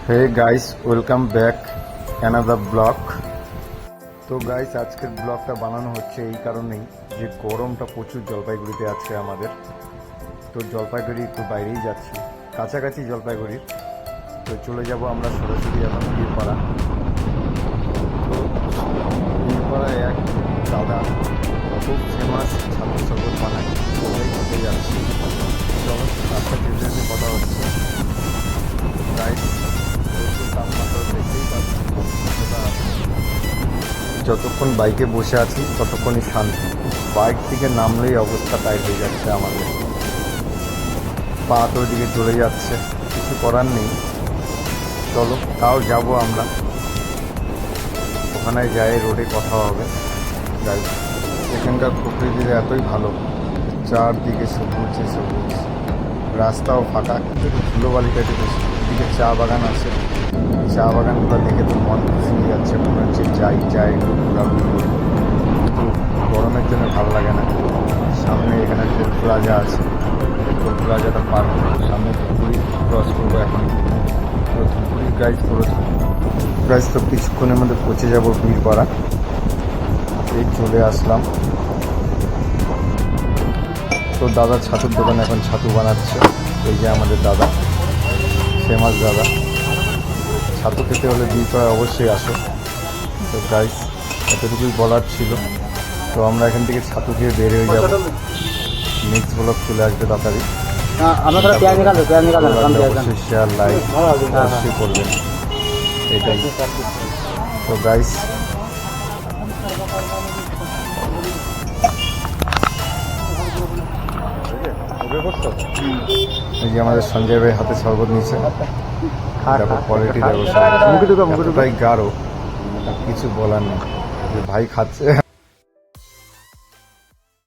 হে guys, welcome back another blog. তো guys, আজকের ব্লগটা বানানো হচ্ছে এই কারণেই যে গরমটা প্রচুর জলপাইগুড়িতে আজকে আমাদের। তো জলপাইগুড়ি একটু বাইরেই যাচ্ছি, কাছাকাছি জলপাইগুড়ির। তো চলে যাব আমরা সরাসরি এখন বীরপাড়া। তো বীরপাড়ায় এক দাদা খুব ফেমাস ছাত্র শরবত বানায়, ওটাই হতে যাচ্ছি। চলো রাস্তা যেতে যেতে কথা হচ্ছে। গাইস, তাপমাত্রা দেখতেই পাচ্ছি, যতক্ষণ বাইকে বসে আছি ততক্ষণই শান্তি। বাইক থেকে নামলেই অবস্থা টাইট হয়ে যাচ্ছে আমাদের, পা তো ওইদিকে চলে যাচ্ছে, কিছু করার নেই। চলো তাও যাব আমরা, ওখানে যাই, রোডে কথা হবে। যাই, এখানকার প্রকৃতিটা এতই ভালো, চারদিকে সবুজে সবুজ, রাস্তাও ফাঁকা, কিন্তু ধুলোবালিটা একটু বেশি। এদিকে চা বাগান আছে, চা বাগানগুলো দেখে তো মন খুশি হয়ে যাচ্ছে, মনে হচ্ছে যাই একটু ঘোরাঘুরি করি, কিন্তু গরমের জন্য ভালো লাগে না। সামনে এখানে টোল প্লাজা আছে, টোল প্লাজাটা পার করে সামনে ধুপগুড়ি ক্রস করবো এখন। তো ধুপগুড়ি গাইজ তো কিছুক্ষণের মধ্যে পৌঁছে যাব বীরপাড়া। এই চলে আসলাম। তো দাদা ছাতুর দোকানে এখন ছাতু বানাচ্ছে, এই যে আমাদের দাদা, ফেমাস দাদা। ছাতু খেতে হলে বীরপাড়া অবশ্যই আসো। তো গাইস, এতটুকুই বলার ছিল। তো আমরা এখান থেকে ছাতু খেয়ে বের হয়ে যাব, নেক্সট ব্লগ চলে আসবে তাড়াতাড়ি। অবশ্যই শেয়ার লাইক অবশ্যই করবেন, এটাই। তো গাইস, এই যে আমাদের সঞ্জয় ভাই হাতে শরবত নিয়েছে, দেখো কোয়ালিটি, দেখো এতটাই গাঢ়, কিছু বলার নেই। ভাই খাচ্ছে।